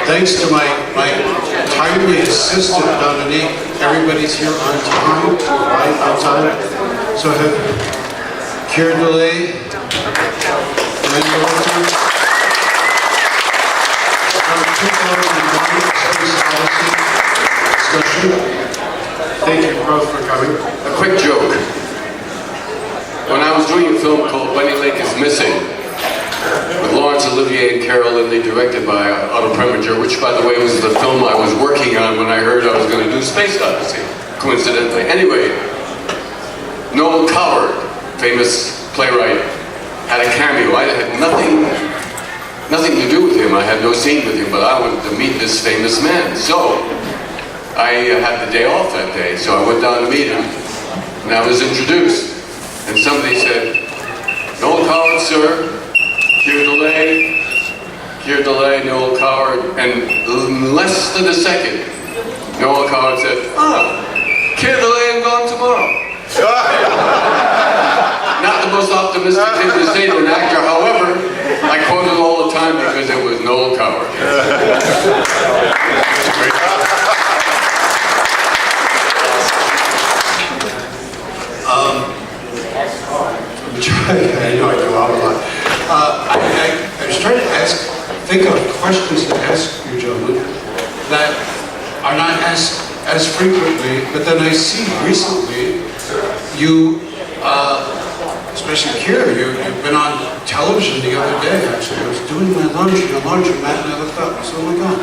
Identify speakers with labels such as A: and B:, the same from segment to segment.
A: Thanks to my timely assistant, Dominique, everybody's here on time, right on time. So I have Keir, Dullea, Thank you both for coming.
B: A quick joke. When I was doing a film called Bunny Lake is Missing, with Laurence Olivier and Carol Lindley, directed by Otto Preminger, which, by the way, was the film I was working on when I heard I was going to do Space Odyssey, coincidentally. Anyway, Noel Coward, famous playwright, had a cameo. I had nothing to do with him. I had no scene with him, but I wanted to meet this famous man. So I had the day off that day, so I went down to meet him, and I was introduced. And somebody said, Noel Coward, sir, Keir Dullea, Noel Coward, and in less than a second, Noel Coward said, Keir Dullea, I'm gone tomorrow. Not the most optimistic thing to say to an actor, however, I quote it all the time because it was Noel Coward.
A: I know I do all a lot. I was trying to think of questions to ask you, gentlemen, that are not asked as frequently, but then I see recently you, especially Keir, you've been on television the other day, actually. I was doing my laundromat, and I looked up and said, oh my God.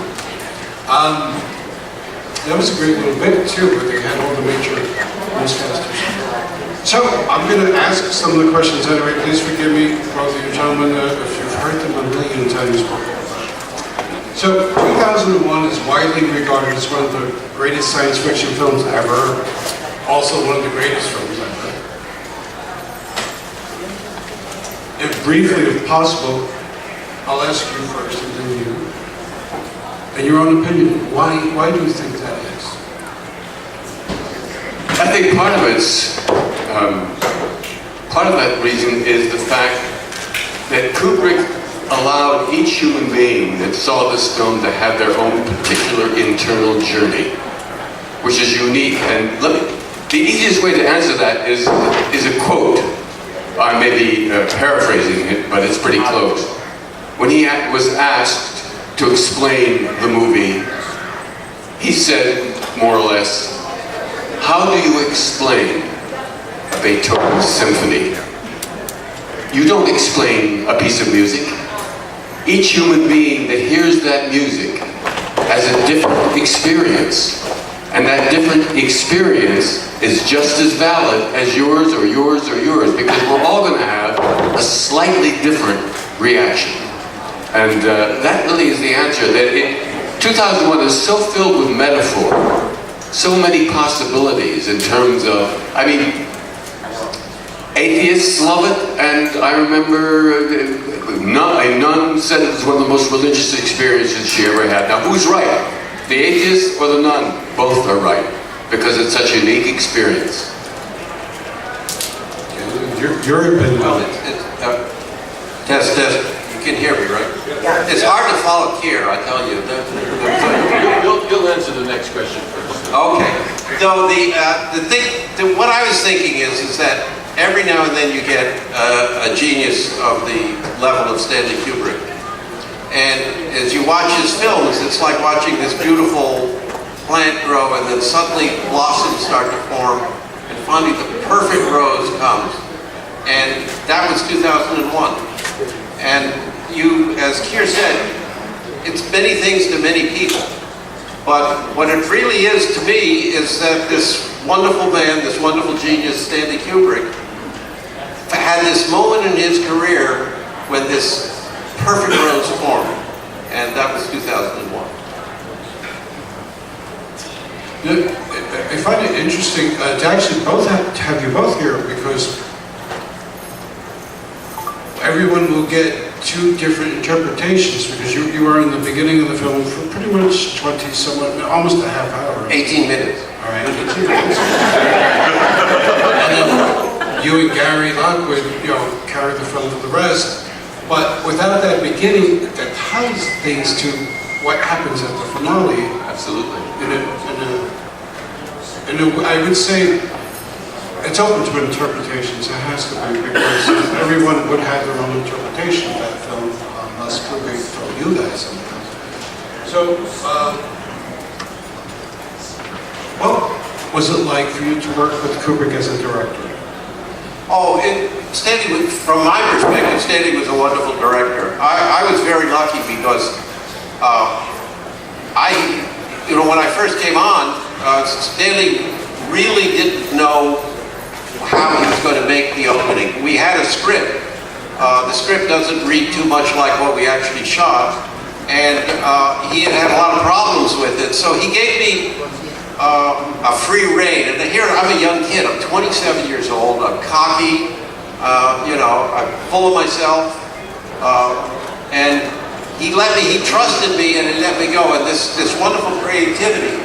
A: That was a great little bit, too, where they had all the major newscasters. So, I'm going to ask some of the questions anyway. Please forgive me, both of you gentlemen, if you've heard them a million times before. So, 2001 is widely regarded as one of the greatest science fiction films ever, also one of the greatest films ever. If briefly, if possible, I'll ask you first and then you. In your own opinion, why do you think that is?
B: I think part of that reason is the fact that Kubrick allowed each human being that saw this film to have their own particular internal journey, which is unique. And the easiest way to answer that is a quote. I may be paraphrasing it, but it's pretty close. When he was asked to explain the movie, he said, more or less, how do you explain a Beethoven symphony? You don't explain a piece of music. Each human being that hears that music has a different experience. And that different experience is just as valid as yours or yours or yours, because we're all going to have a slightly different reaction. And that really is the answer. That 2001 is so filled with metaphor, so many possibilities in terms of, I mean, atheists love it, and I remember a nun said it was one of the most religious experiences she ever had. Now, who's right? The atheist or the nun? Both are right, because it's such a unique experience.
A: Your opinion?
C: Well, test. You can hear me, right? Yeah. It's hard to follow Keir, I tell you.
B: You'll answer the next question first.
C: Okay. So what I was thinking is that every now and then you get a genius of the level of Stanley Kubrick. And as you watch his films, it's like watching this beautiful plant grow, and then suddenly blossoms start to form, and finally the perfect rose comes. And that was 2001. And you, as Keir said, it's many things to many people. But what it really is to me is that this wonderful man, this wonderful genius, Stanley Kubrick, had this moment in his career when this perfect rose formed, and that was 2001.
A: I find it interesting to actually have you both here, because everyone will get two different interpretations, because you are in the beginning of the film for pretty much 20 somewhat, almost a half hour.
C: 18 minutes.
A: All right, 18 minutes. And then you and Gary Lockwood, carry the film for the rest. But without that beginning, that ties things to what happens at the finale.
B: Absolutely.
A: I would say it's open to interpretations. It has to be, because everyone would have their own interpretation of that film, unless Kubrick told you that sometimes. So, what was it like for you to work with Kubrick as a director?
C: Oh, Stanley, from my perspective, Stanley was a wonderful director. I was very lucky because when I first came on, Stanley really didn't know how he was going to make the opening. We had a script. The script doesn't read too much like what we actually shot, and he had a lot of problems with it. So he gave me a free rein. And here I'm a young kid. I'm 27 years old. I'm cocky. I'm full of myself. And he trusted me, and he let me go. And this wonderful creativity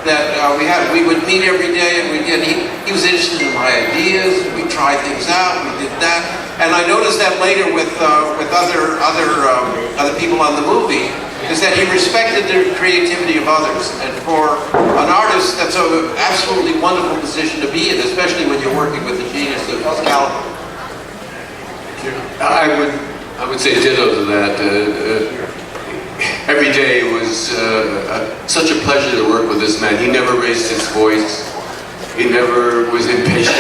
C: that we had. We would meet every day, and he was interested in my ideas. We tried things out. We did that. And I noticed that later with other people on the movie, is that he respected the creativity of others. And for an artist, that's an absolutely wonderful position to be in, especially when you're working with a genius of his caliber.
B: I would say ditto to that. Every day was such a pleasure to work with this man. He never raised his voice. He never was impatient.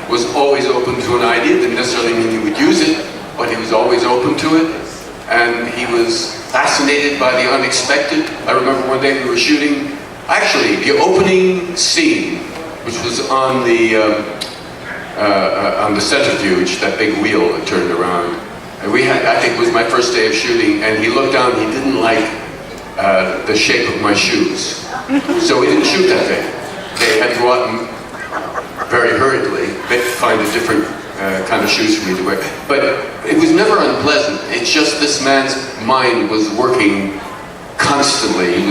B: Was always open to an idea. Didn't necessarily mean he would use it, but he was always open to it. And he was fascinated by the unexpected. I remember one day we were shooting, actually, the opening scene, which was on the centrifuge, that big wheel that turned around. And I think it was my first day of shooting, and he looked down, he didn't like the shape of my shoes. So we didn't shoot that day. They had to go out and very hurriedly find a different kind of shoes for me to wear. But it was never unpleasant. It's just this man's mind was working constantly. He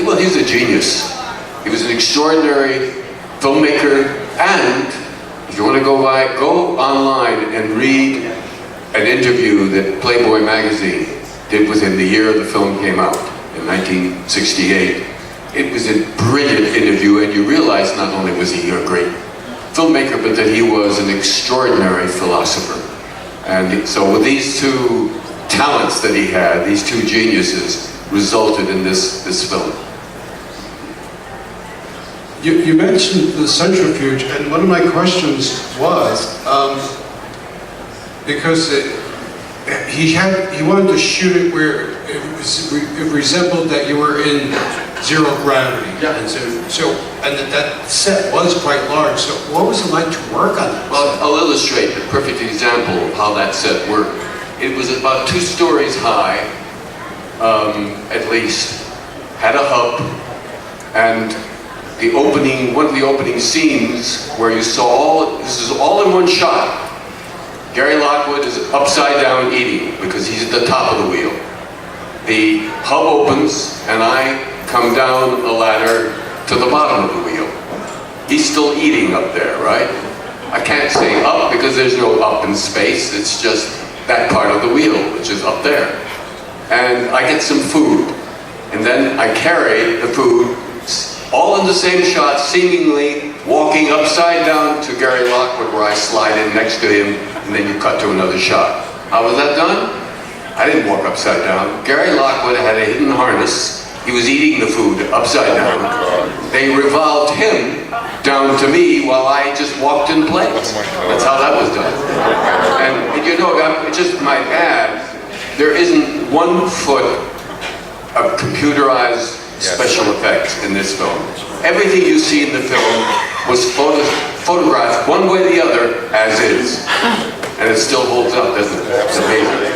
B: was a genius. He was an extraordinary filmmaker, and if you want to go online and read an interview that Playboy magazine did with him the year the film came out, in 1968. It was a brilliant interview, and you realize not only was he a great filmmaker, but that he was an extraordinary philosopher. And so with these two talents that he had, these two geniuses, resulted in this film.
A: You mentioned the centrifuge, and one of my questions was, because he wanted to shoot it where it resembled that you were in zero gravity.
B: Yeah.
A: And that set was quite large. So what was it like to work on that?
B: Well, I'll illustrate a perfect example of how that set worked. It was about 2 stories high, at least, had a hub, and one of the opening scenes where you saw this is all in one shot. Gary Lockwood is upside down eating because he's at the top of the wheel. The hub opens and I come down a ladder to the bottom of the wheel. He's still eating up there, right? I can't say up because there's no up in space. It's just that part of the wheel, which is up there. And I get some food. And then I carry the food all in the same shot, seemingly walking upside down to Gary Lockwood, where I slide in next to him, and then you cut to another shot. How was that done? I didn't walk upside down. Gary Lockwood had a hidden harness. He was eating the food upside down. They revolved him down to me while I just walked in place. That's how that was done. And you know, I just might add, there isn't 1 foot of computerized special effects in this film. Everything you see in the film was photographed one way or the other as is. And it still holds up, doesn't it? It's amazing.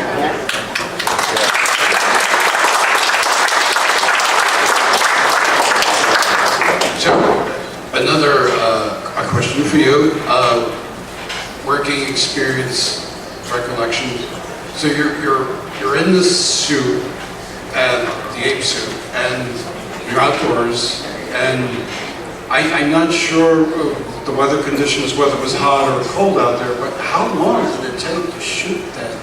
A: So, another a question for you. Working experience, recollection. So you're in this suit, and the ape suit, and you're outdoors, and I'm not sure of the weather conditions, whether it was hot or cold out there, but how long did it take to shoot that?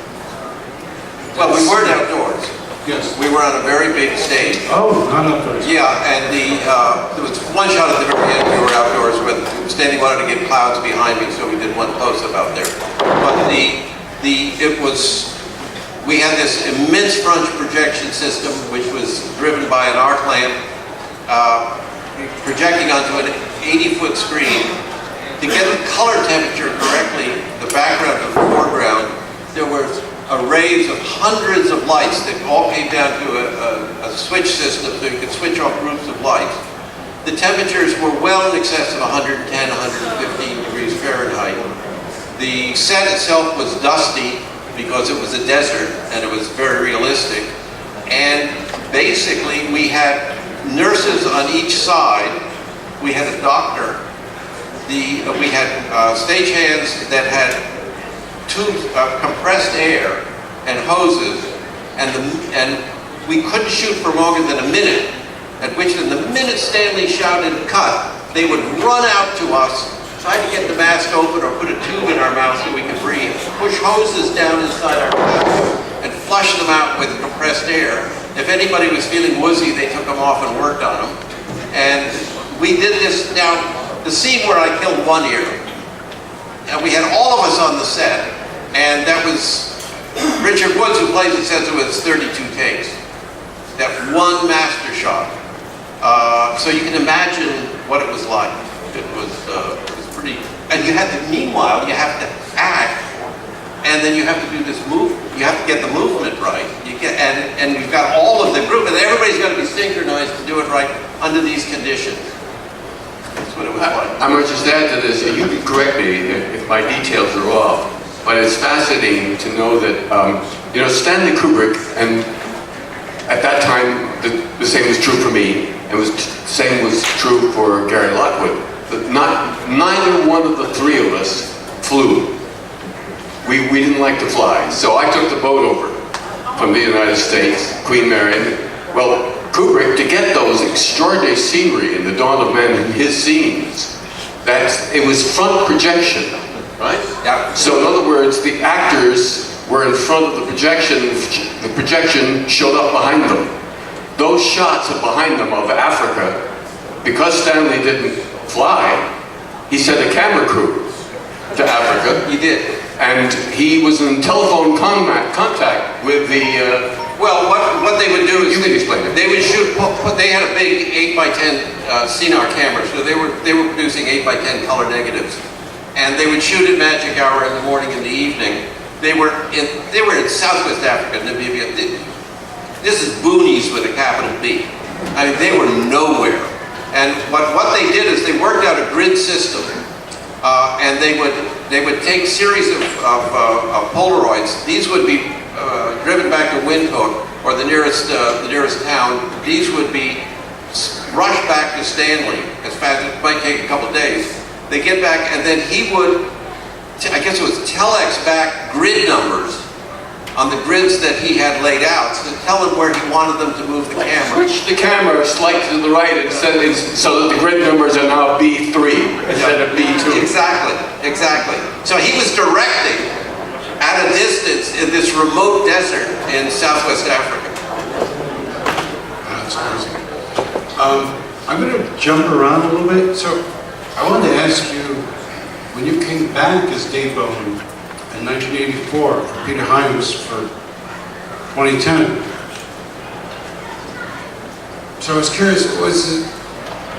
C: But we weren't outdoors.
A: Yes.
C: We were on a very big stage.
A: Oh, not outdoors.
C: Yeah, and there was one shot at the very end. We were outdoors with Stanley wanted to get clouds behind me, so we did one close-up out there. But we had this immense front projection system, which was driven by an arc lamp, projecting onto an 80-foot screen. To get the color temperature correctly, the background and the foreground, there were arrays of hundreds of lights that all came down to a switch system so you could switch off groups of lights. The temperatures were well in excess of 110, 115 degrees Fahrenheit. The set itself was dusty because it was a desert and it was very realistic. And basically we had nurses on each side. We had a doctor. We had stagehands that had tubes of compressed air and hoses, and we couldn't shoot for longer than a minute, at which in the minute Stanley shouted cut, they would run out to us, try to get the mask open or put a tube in our mouth so we could breathe, push hoses down inside our mouth, and flush them out with compressed air. If anybody was feeling woozy, they took them off and worked on them. And we did this. Now, the scene where I killed one ear, and we had all of us on the set, and that was Richard Woods, who plays it, says it was 32 takes. That one master shot. So you can imagine what it was like. It was pretty, and meanwhile, you have to act, and then you have to do this move. You have to get the movement right. And you've got all of the group, and everybody's got to be synchronized to do it right under these conditions. That's what it was like.
B: I might just add to this, you can correct me if my details are off, but it's fascinating to know that, Stanley Kubrick, and at that time, the same was true for me, and the same was true for Gary Lockwood, but neither one of the three of us flew. We didn't like to fly, so I took the boat over from the United States, Queen Mary. Well, Kubrick, to get those extraordinary scenery in The Dawn of Man in his scenes, it was front projection, right?
C: Yeah.
B: So in other words, the actors were in front of the projection showed up behind them. Those shots are behind them of Africa, because Stanley didn't fly, he sent a camera crew to Africa.
C: He did.
B: And he was in telephone contact with the...
C: Well, what they would do is...
B: You can explain it.
C: They would shoot, they had a big 8x10 Cinar camera, so they were producing 8x10 color negatives. And they would shoot at magic hour in the morning and the evening. They were in Southwest Africa, Namibia. This is boonies with a capital B. I mean, they were nowhere. And what they did is they worked out a grid system, and they would take series of Polaroids. These would be driven back to Windhoek or the nearest town. These would be rushed back to Stanley as fast as it might take a couple days. They get back, and then he would, I guess it was telex back grid numbers on the grids that he had laid out to tell him where he wanted them to move the camera.
B: Switch the camera slightly to the right and so that the grid numbers are now B3 instead of B2.
C: Exactly. So he was directing at a distance in this remote desert in Southwest Africa.
A: That's amazing. I'm going to jump around a little bit. So I wanted to ask you, when you came back as Dave Bowman in 1984 for Peter Hyams for 2010, so I was curious,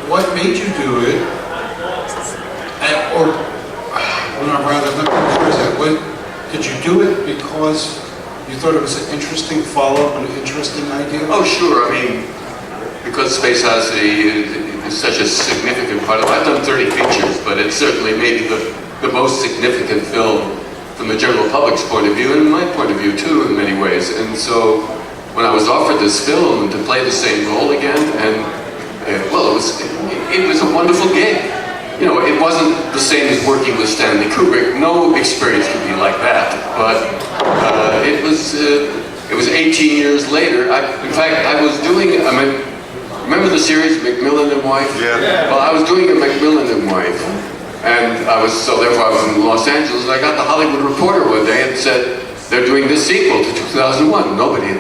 A: what made you do it? Did you do it because you thought it was an interesting follow-up, an interesting idea?
B: Oh, sure. I mean, because Space Odyssey is such a significant part of it. I've done 30 features, but it's certainly maybe the most significant film from the general public's point of view, and my point of view too, in many ways. And so, when I was offered this film to play the same role again, well, it was a wonderful gig. You know, it wasn't the same as working with Stanley Kubrick. No experience could be like that. But it was 18 years later. In fact, I was doing. Remember the series Macmillan and Wife?
D: Yeah.
B: Well, I was doing a Macmillan and Wife, and therefore I was in Los Angeles. And I got the Hollywood Reporter one day and said, they're doing this sequel to 2001. Nobody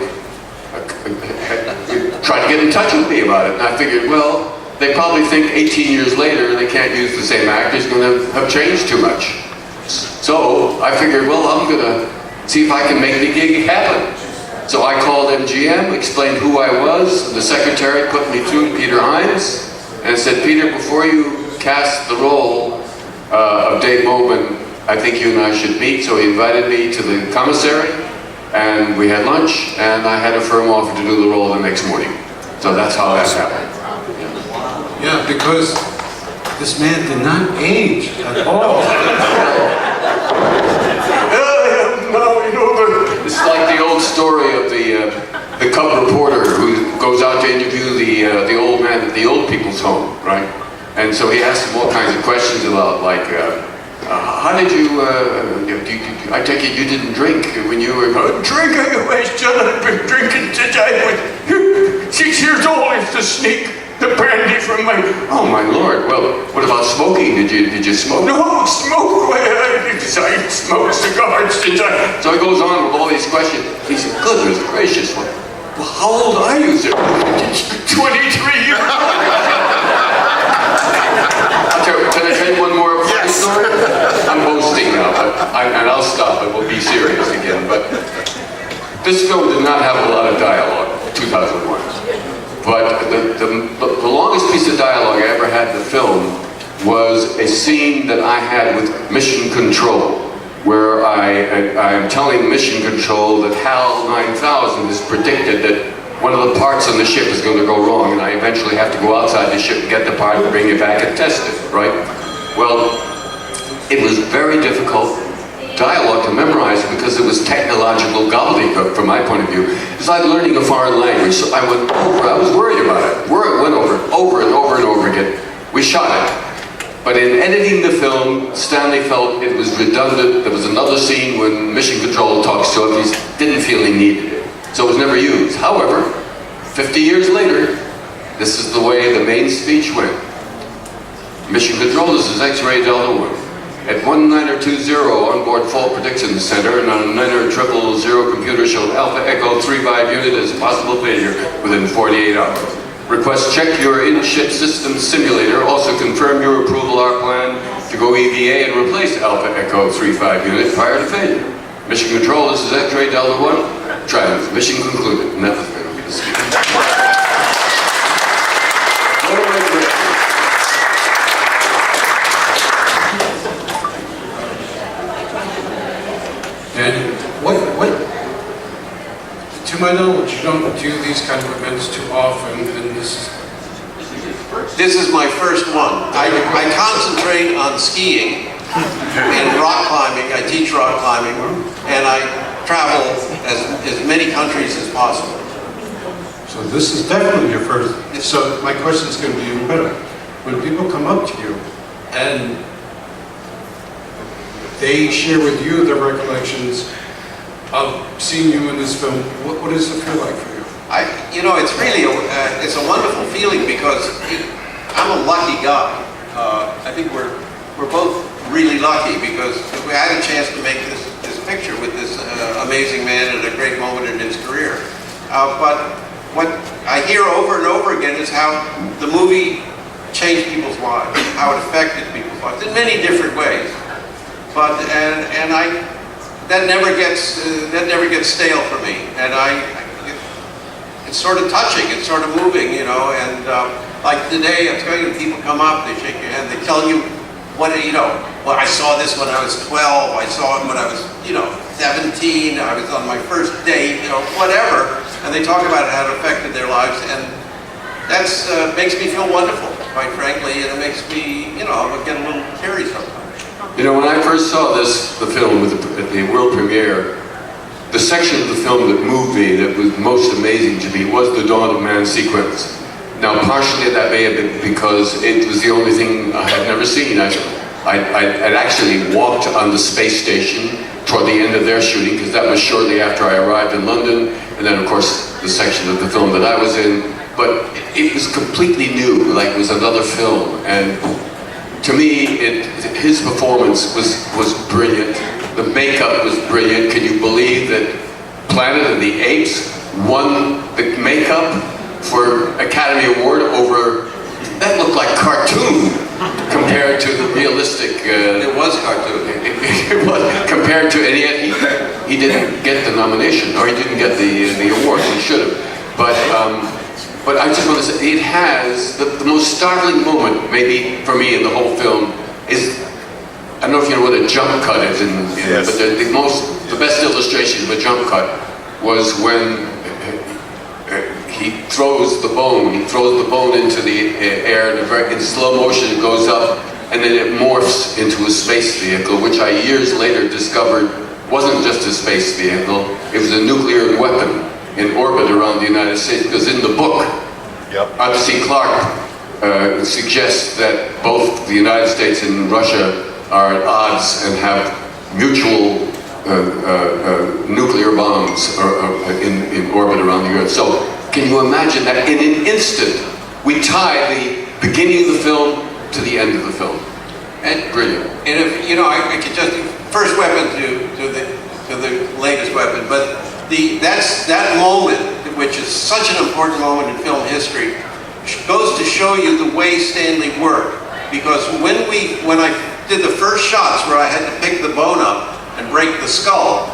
B: tried to get in touch with me about it. And I figured, well, they probably think 18 years later they can't use the same actor, he's going to have changed too much. So I figured, well, I'm going to see if I can make the gig happen. So I called MGM, explained who I was, and the secretary put me through to Peter Hines, and said, Peter, before you cast the role of Dave Bowman, I think you and I should meet. So he invited me to the commissary, and we had lunch, and I had a firm offer to do the role the next morning. So that's how that happened.
A: Yeah, because this man did not age at all.
B: It's like the old story of the cub reporter who goes out to interview the old man at the old people's home, right? And so he asks him all kinds of questions about, like, how did you, I take it you didn't drink when you were drinking away, son, I've been drinking since I was 6 years old. It's to sneak the brandy from my, oh my Lord. Well, what about smoking? Did you smoke? No, smoke, I smoke cigars since I, so he goes on with all these questions. He said, goodness gracious, well, how old are you, sir? 23 years old. Can I tell you one more funny story? I'm boasting now, and I'll stop and we'll be serious again. But this film did not have a lot of dialogue, 2001. But the longest piece of dialogue I ever had in the film was a scene that I had with Mission Control, where I am telling Mission Control that HAL 9000 has predicted that one of the parts on the ship is going to go wrong, and I eventually have to go outside the ship and get the part and bring it back and test it, right? Well, it was very difficult dialogue to memorize because it was technological gobbledygook from my point of view. It's like learning a foreign language. So I went over, I was worried about it. Went over and over and over again. We shot it. But in editing the film, Stanley felt it was redundant. There was another scene when Mission Control talks to him. He didn't feel he needed it. So it was never used. However, 50 years later, this is the way the main speech went. Mission Control, this is X-Ray Delta 1. At 1920 onboard fault prediction center, and on 90000 computer showed Alpha Echo 35 unit as possible failure within 48 hours. Request check your in-ship system simulator. Also confirm your approval our plan to go EVA and replace Alpha Echo 35 unit prior to failure. Mission Control, this is X-Ray Delta 1. Triumph. Mission concluded. And that was very good.
A: And what, to my knowledge, you don't do these kind of events too often, and
C: This is my first one. I concentrate on skiing and rock climbing. I teach rock climbing, and I travel as many countries as possible.
A: So this is definitely your first. So my question is going to be even better. When people come up to you and they share with you their recollections of seeing you in this film, what does it feel like for you?
C: It's really it's a wonderful feeling because I'm a lucky guy. I think we're both really lucky because we had a chance to make this picture with this amazing man at a great moment in his career. But what I hear over and over again is how the movie changed people's lives, how it affected people's lives in many different ways. But that never gets stale for me, and it's sort of touching, it's sort of moving, and like today, I'm telling you, people come up, they shake your hand, they tell you well, I saw this when I was 12, I saw it when I was, 17, I was on my first date, whatever, and they talk about how it affected their lives, and that's makes me feel wonderful, quite frankly, and it makes me, get a little teary sometimes.
B: When I first saw the film at the world premiere, the section of the film that moved me, that was most amazing to me, was the Dawn of Man sequence. Now, partially that may have been because it was the only thing I had never seen. I'd actually walked on the space station toward the end of their shooting, because that was shortly after I arrived in London, and then, of course, the section of the film that I was in. But it was completely new, like it was another film. And to me, his performance was brilliant. The makeup was brilliant. Can you believe that Planet of the Apes won the makeup for Academy Award over, that looked like cartoon compared to the realistic.
C: It was cartoon.
B: It was compared to, and yet he didn't get the nomination, or he didn't get the award. He should have. But I just want to say, it has the most startling moment, maybe for me in the whole film, is, I don't know if you know what a jump cut is,
D: Yes.
B: but the best illustration of a jump cut was when he throws the bone into the air, and in slow motion it goes up, and then it morphs into a space vehicle, which I years later discovered wasn't just a space vehicle, it was a nuclear weapon in orbit around the United States, because in the book, Arthur C. Clarke suggests that both the United States and Russia are at odds and have mutual nuclear bombs in orbit around the Earth. So can you imagine that in an instant we tie the beginning of the film to the end of the film?
C: And
B: brilliant.
C: And if you know, I could just first weapon to the latest weapon, but that moment, which is such an important moment in film history, goes to show you the way Stanley worked. Because when I did the first shots where I had to pick the bone up and break the skull,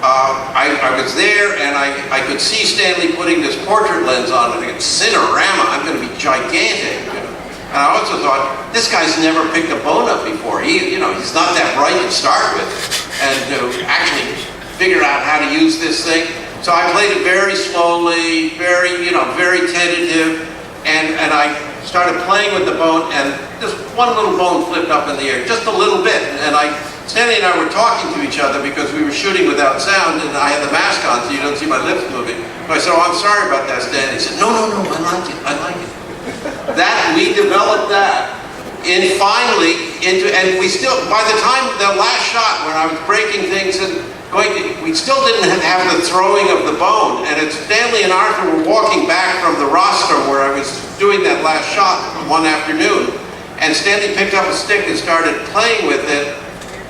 C: I was there and I could see Stanley putting this portrait lens on, and I could Cinerama, I'm going to be gigantic. And I also thought, this guy's never picked a bone up before. He's not that bright to start with, and to actually figure out how to use this thing. So I played it very slowly, very tentative, and I started playing with the bone, and just one little bone flipped up in the air, just a little bit. And Stanley and I were talking to each other because we were shooting without sound, and I had the mask on so you don't see my lips moving. So I said, "Oh, I'm sorry about that, Stanley." He said, No, I like it. That, we developed that, and finally, and we still, by the time the last shot when I was breaking things and we still didn't have the throwing of the bone, and it's Stanley and Arthur were walking back from the rostrum where I was doing that last shot one afternoon, and Stanley picked up a stick and started playing with it,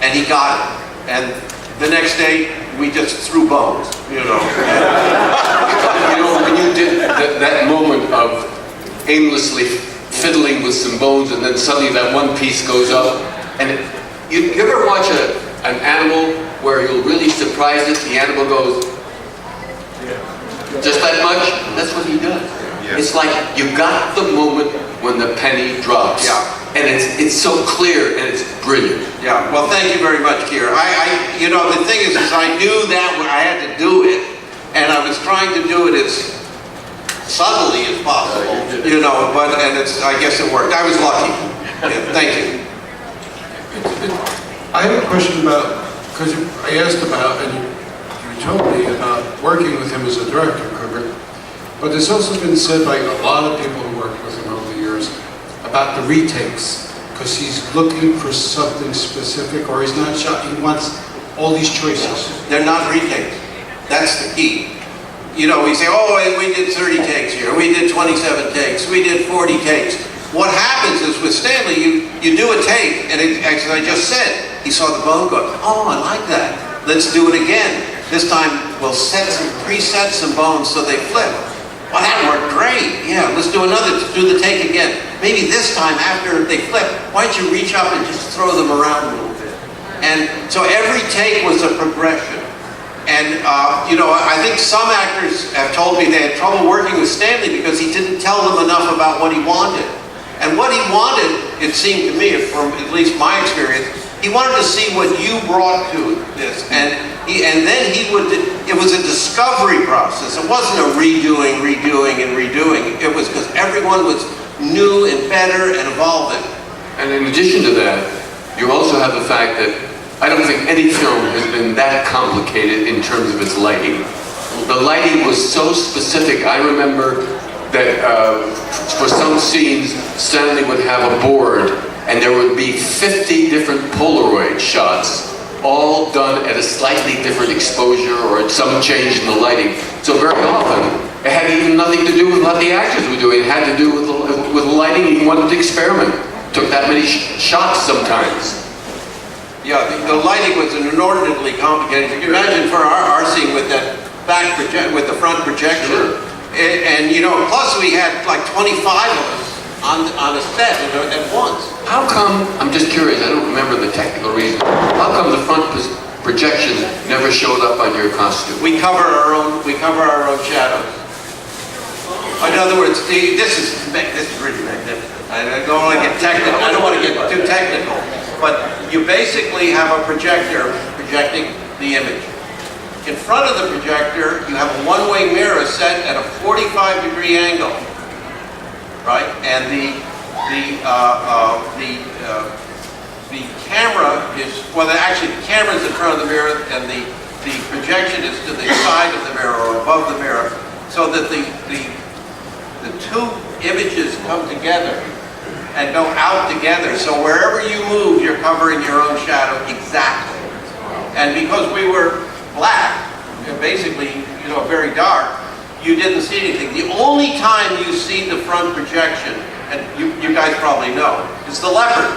C: and he got it. And the next day, we just threw bones,
B: When you did that moment of aimlessly fiddling with some bones, and then suddenly that one piece goes up, and you ever watch an animal where you'll really surprise it, the animal goes just that much? That's what he does. Yeah. It's like you got the moment when the penny drops.
C: Yeah.
B: And it's so clear and it's brilliant.
C: Yeah, well, thank you very much, Keir. The thing is I knew that I had to do it, and I was trying to do it as subtly as possible, I guess it worked. I was lucky. Yeah, thank you.
A: I have a question about, because I asked about, and you told me about working with him as a director, Kubrick, but there's also been said by a lot of people who worked with him over the years about the retakes, because he's looking for something specific, or he's not shot, he wants all these choices.
C: They're not retakes. That's the key. We say, oh, we did 30 takes here, we did 27 takes, we did 40 takes. What happens is with Stanley, you do a take, and as I just said, he saw the bone go, oh, I like that. Let's do it again. This time, we'll preset some bones so they flip. Well, that worked great. Yeah, let's do the take again. Maybe this time, after they flip, why don't you reach up and just throw them around a little bit? And so every take was a progression. And, I think some actors have told me they had trouble working with Stanley because he didn't tell them enough about what he wanted. And what he wanted, it seemed to me, from at least my experience, he wanted to see what you brought to this. And then it was a discovery process. It wasn't a redoing. It was because everyone was new and better and evolving.
B: And in addition to that, you also have the fact that I don't think any film has been that complicated in terms of its lighting. The lighting was so specific. I remember that for some scenes, Stanley would have a board and there would be 50 different Polaroid shots, all done at a slightly different exposure or at some change in the lighting. So very often, it had even nothing to do with what the actors were doing. It had to do with the lighting. He wanted to experiment. Took that many shots sometimes.
C: Yeah, the lighting was inordinately complicated. You can imagine for our scene with that with the front projection.
B: Sure.
C: And you know, plus we had like 25 of us on a set at once.
B: How come, I'm just curious, I don't remember the technical reason, how come the front projection never showed up on your costume?
C: We cover our own shadows. In other words, this is really magnificent. I don't want to get technical. I don't want to get too technical. But you basically have a projector projecting the image. In front of the projector, you have a one-way mirror set at a 45-degree angle, right? And the camera is, well, actually the camera is in front of the mirror, and the projection is to the side of the mirror or above the mirror, so that the two images come together and go out together. So wherever you move, you're covering your own shadow exactly. And because we were black, basically, you know, very dark, you didn't see anything. The only time you see the front projection, and you guys probably know, is the leopard.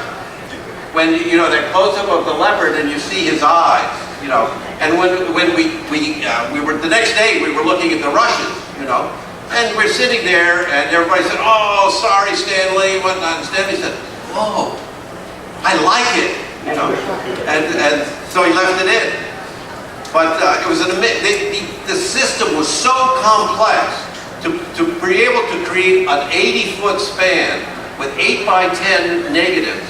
C: When, you know, that close-up of the leopard and you see his eyes, you know. And when we were, the next day, we were looking at the Russians, you know, and we're sitting there, and everybody said, "Oh, sorry, Stanley," and whatnot. And Stanley said, "Oh, I like it," you know, and so he left it in. But it was the system was so complex to be able to create an 80-foot span with 8 by 10 negatives.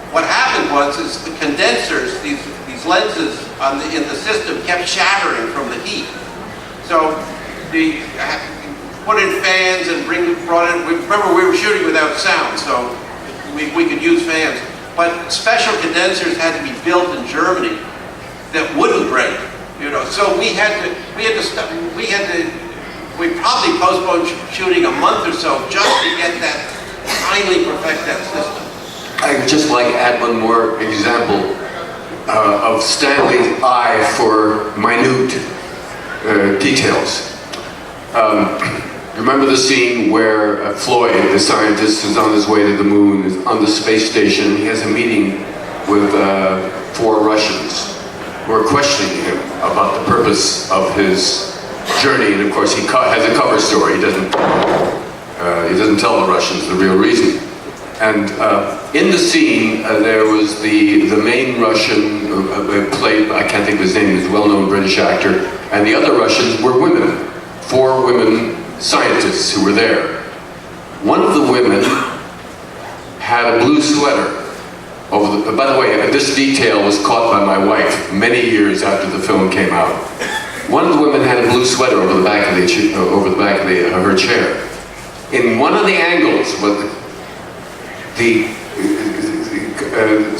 C: What happened was is the condensers, these lenses in the system kept shattering from the heat. So we put in fans and brought in. Remember, we were shooting without sound, so we could use fans. But special condensers had to be built in Germany that wouldn't break, you know. So we probably postponed shooting a month or so just to get that, finally perfect that system.
B: I would just like to add one more example of Stanley's eye for minute details. Remember the scene where Floyd, the scientist, is on his way to the moon, is on the space station. He has a meeting with 4 Russians who are questioning him about the purpose of his journey. And of course, he has a cover story. He doesn't tell the Russians the real reason. And in the scene, there was the main Russian played, I can't think of his name, he's a well-known British actor, and the other Russians were women, 4 women scientists who were there. One of the women had a blue sweater over by the way, this detail was caught by my wife many years after the film came out. One of the women had a blue sweater over the back of her chair. In one of the angles,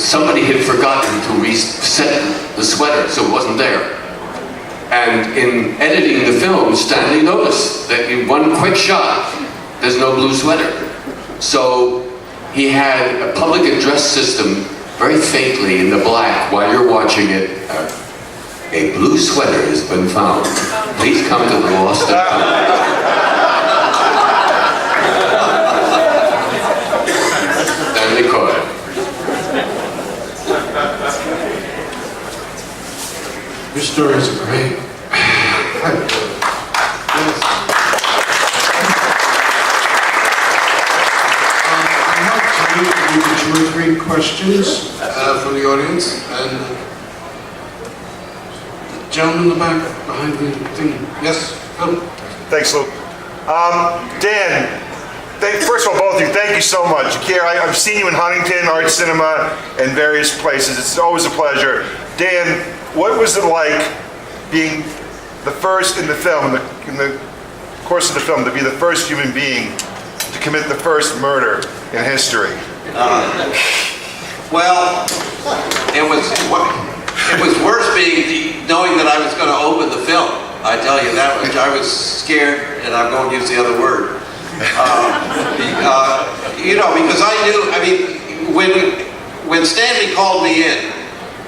B: somebody had forgotten to reset the sweater, so it wasn't there. And in editing the film, Stanley noticed that in one quick shot, there's no blue sweater. So he had a public address system very faintly in the black while you're watching it. A blue sweater has been found. Please come to the Lost and Found. Stanley Keir.
A: Your stories are great. Maybe 2 or 3 questions from the audience, and the gentleman in the back behind the thing. Yes, come.
D: Thanks, Lou. Dan, first of all, both of you, thank you so much. Keir, I've seen you in Huntington, Art Cinema, and various places. It's always a pleasure. Dan, what was it like being the first in the film, in the course of the film, to be the first human being to commit the first murder in history?
C: Well, it was worse knowing that I was going to open the film. I tell you that much. I was scared, and I'm going to use the other word. You know, because I knew. I mean, when Stanley called me in,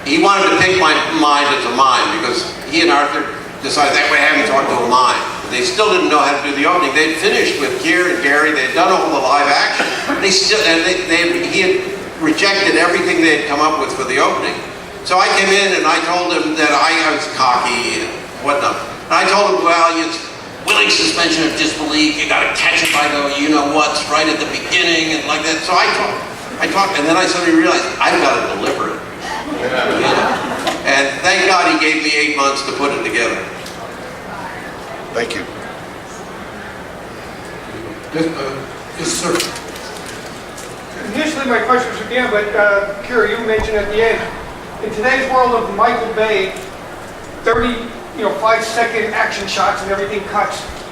C: he wanted to pick my mind as a mime because he and Arthur decided that way having talked to a mime. They still didn't know how to do the opening. They'd finished with Keir and Gary. They'd done all the live action. He had rejected everything they had come up with for the opening. So I came in and I told him that I was cocky and whatnot. And I told him, well, it's willing suspension of disbelief. You got to catch it by the you-know-what's right at the beginning and like that. So I talked, and then I suddenly realized I've got to deliver it. And thank God he gave me 8 months to put it together.
D: Thank you.
A: Yes, sir.
E: Initially, my question was for Dan, but Keir, you mentioned at the end, in today's world of Michael Bay, 30, 5-second action shots and everything cuts.